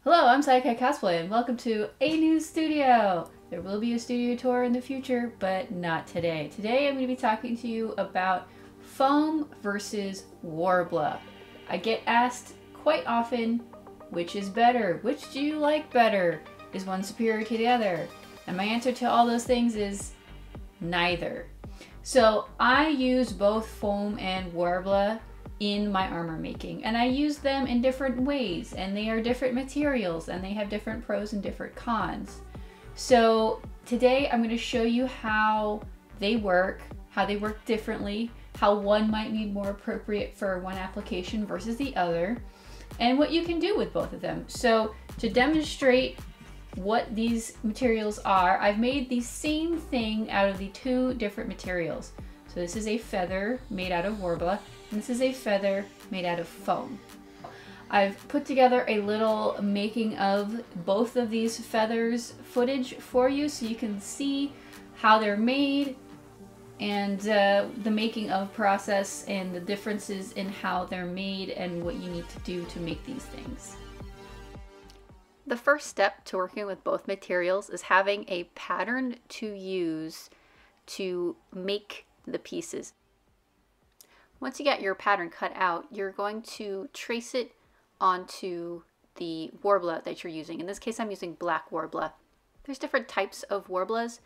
Hello, I'm Psychic Cosplay and welcome to a new studio. There will be a studio tour in the future, but not today. Today I'm going to be talking to you about foam versus Worbla. I get asked quite often, which is better? Which do you like better? Is one superior to the other? And my answer to all those things is neither. So I use both foam and Worbla in my armor making, and I use them in different ways, and they are different materials and they have different pros and different cons. So today I'm going to show you how they work differently, how one might be more appropriate for one application versus the other, and what you can do with both of them. So to demonstrate what these materials are, I've made the same thing out of the two different materials. So this is a feather made out of Worbla, and this is a feather made out of foam. I've put together a little making of both of these feathers footage for you so you can see how they're made and the making of process and the differences in how they're made and what you need to do to make these things. The first step to working with both materials is having a pattern to use to make the pieces. Once you get your pattern cut out, you're going to trace it onto the Worbla that you're using. In this case, I'm using black Worbla. There's different types of Worblas.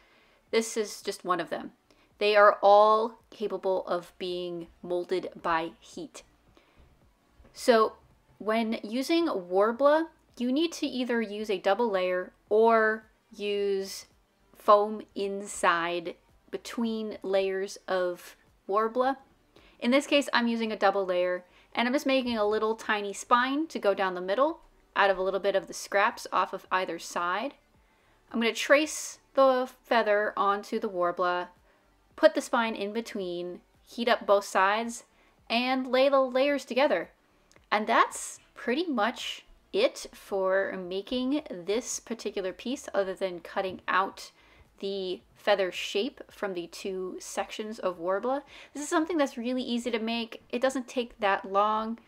This is just one of them. They are all capable of being molded by heat. So when using Worbla, you need to either use a double layer or use foam inside between layers of Worbla. In this case, I'm using a double layer, and I'm just making a little tiny spine to go down the middle out of a little bit of the scraps off of either side. I'm going to trace the feather onto the Worbla, put the spine in between, heat up both sides, and lay the layers together. And that's pretty much it for making this particular piece, other than cutting out the feather shape from the two sections of Worbla. This is something that's really easy to make. It doesn't take that long,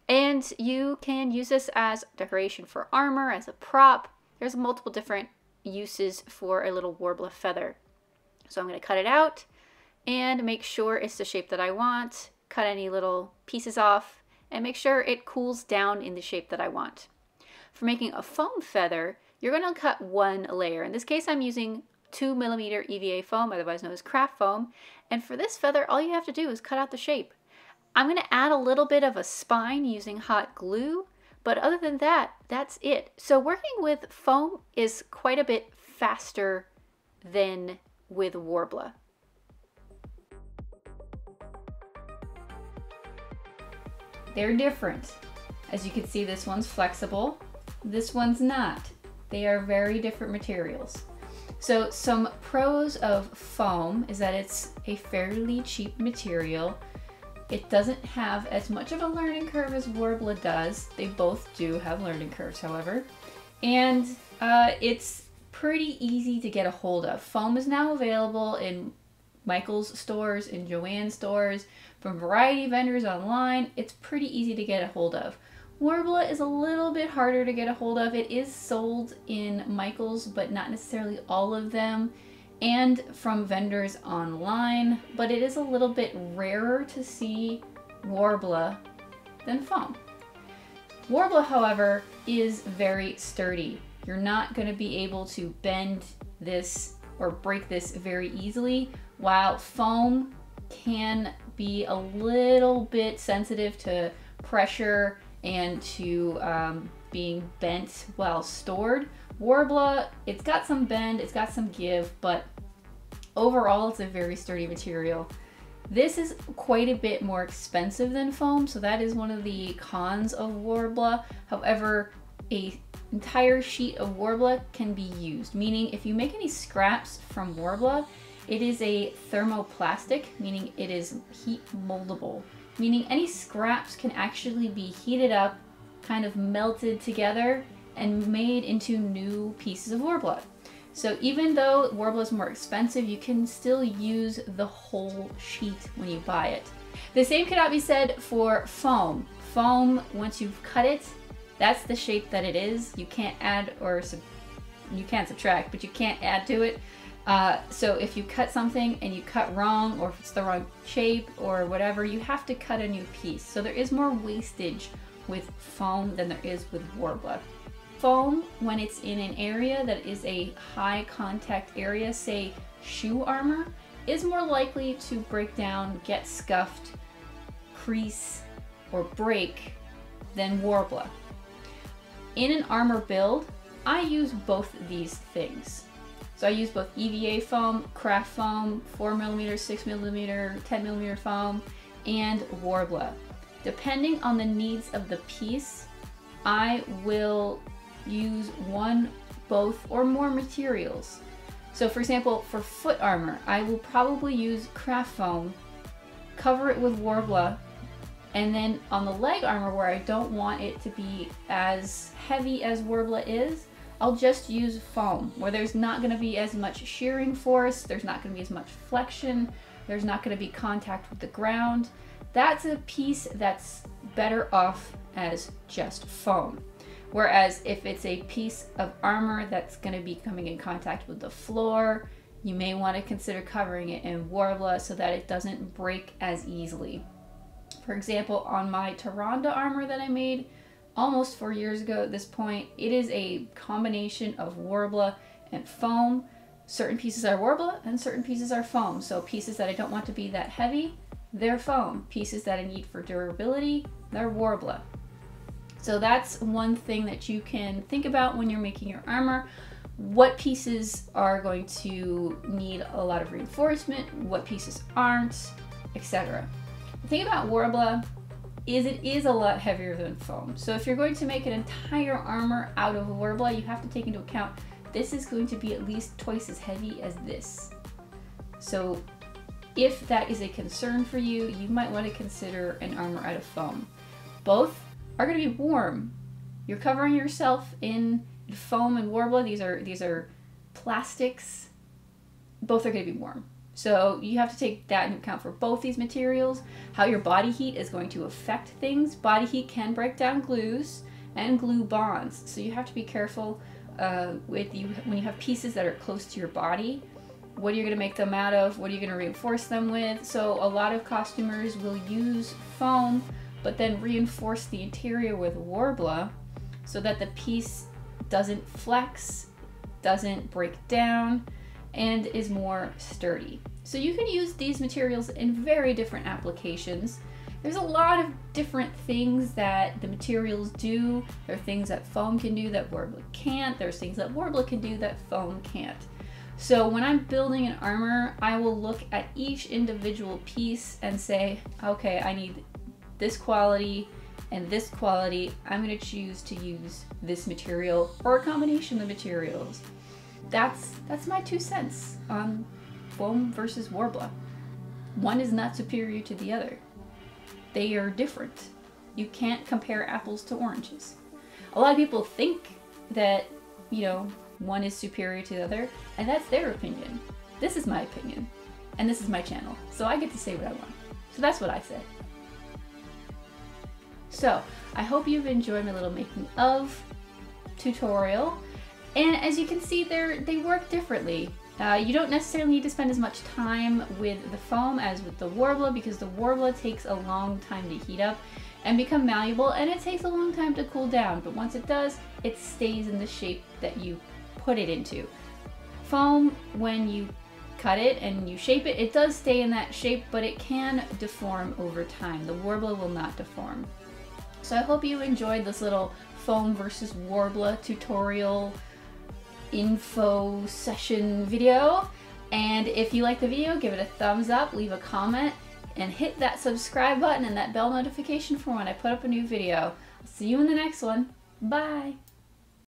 and you can use this as decoration for armor, as a prop. There's multiple different uses for a little Worbla feather. So I'm going to cut it out and make sure it's the shape that I want, cut any little pieces off, and make sure it cools down in the shape that I want. For making a foam feather, you're going to cut one layer. In this case, I'm using 2mm EVA foam, otherwise known as craft foam. And for this feather, all you have to do is cut out the shape. I'm going to add a little bit of a spine using hot glue, but other than that, that's it. So working with foam is quite a bit faster than with Worbla. They're different. As you can see, this one's flexible, this one's not. They are very different materials. So some pros of foam is that it's a fairly cheap material. It doesn't have as much of a learning curve as Worbla does. They both do have learning curves, however. And it's pretty easy to get a hold of. Foam is now available in Michael's stores, in Joann's stores, from variety of vendors online. It's pretty easy to get a hold of. Worbla is a little bit harder to get a hold of. It is sold in Michael's, but not necessarily all of them, and from vendors online, but it is a little bit rarer to see Worbla than foam. Worbla, however, is very sturdy. You're not going to be able to bend this or break this very easily, while foam can be a little bit sensitive to pressure and to being bent while stored. Worbla, it's got some bend, it's got some give, but overall it's a very sturdy material. This is quite a bit more expensive than foam, so that is one of the cons of Worbla. However, an entire sheet of Worbla can be used, meaning if you make any scraps from Worbla, it is a thermoplastic, meaning it is heat moldable, meaning any scraps can actually be heated up, kind of melted together, and made into new pieces of Worbla. So even though Worbla is more expensive, you can still use the whole sheet when you buy it. The same cannot be said for foam. Foam, once you've cut it, That's the shape that it is. You can't add or you can subtract, but you can't add to it. So if you cut something and you cut wrong, or if it's the wrong shape or whatever, you have to cut a new piece. So there is more wastage with foam than there is with Worbla. Foam, when it's in an area that is a high contact area, say shoe armor, is more likely to break down, get scuffed, crease, or break than Worbla. In an armor build, I use both these things. So I use both EVA foam, craft foam, 4mm, 6mm, 10mm foam, and Worbla. Depending on the needs of the piece, I will use one, both, or more materials. So for example, for foot armor, I will probably use craft foam, cover it with Worbla, and then on the leg armor where I don't want it to be as heavy as Worbla is, I'll just use foam, where there's not going to be as much shearing force, there's not going to be as much flexion, there's not going to be contact with the ground. That's a piece that's better off as just foam. Whereas if it's a piece of armor that's going to be coming in contact with the floor, you may want to consider covering it in Worbla so that it doesn't break as easily. For example, on my Taronda armor that I made almost 4 years ago at this point, it is a combination of Worbla and foam. Certain pieces are Worbla and certain pieces are foam. So pieces that I don't want to be that heavy, they're foam. Pieces that I need for durability, they're Worbla. So that's one thing that you can think about when you're making your armor. What pieces are going to need a lot of reinforcement, what pieces aren't, etc. The thing about Worbla is it is a lot heavier than foam. So if you're going to make an entire armor out of Worbla, you have to take into account this is going to be at least twice as heavy as this. So if that is a concern for you, you might want to consider an armor out of foam. Both are going to be warm. You're covering yourself in foam and Worbla. These are plastics. Both are going to be warm. So you have to take that into account for both these materials. How your body heat is going to affect things. Body heat can break down glues and glue bonds. So you have to be careful when you have pieces that are close to your body. What are you going to make them out of? What are you going to reinforce them with? So a lot of costumers will use foam, but then reinforce the interior with Worbla so that the piece doesn't flex, doesn't break down, and is more sturdy. So you can use these materials in very different applications. There's a lot of different things that the materials do. There are things that foam can do that Worbla can't. There's things that Worbla can do that foam can't. So when I'm building an armor, I will look at each individual piece and say, okay, I need this quality and this quality. I'm going to choose to use this material or a combination of materials. That's my 2 cents on foam versus Worbla. One is not superior to the other. They are different. You can't compare apples to oranges. A lot of people think that, one is superior to the other, and that's their opinion. This is my opinion, and this is my channel, so I get to say what I want. So that's what I say. So I hope you've enjoyed my little making of tutorial. And as you can see, they work differently. You don't necessarily need to spend as much time with the foam as with the Worbla, because the Worbla takes a long time to heat up and become malleable, and it takes a long time to cool down. But once it does, it stays in the shape that you put it into. Foam, when you cut it and you shape it, it does stay in that shape, but it can deform over time. The Worbla will not deform. So I hope you enjoyed this little foam versus Worbla tutorial info session video. And if you like the video, give it a thumbs up, leave a comment, and hit that subscribe button and that bell notification for when I put up a new video. I'll see you in the next one. Bye!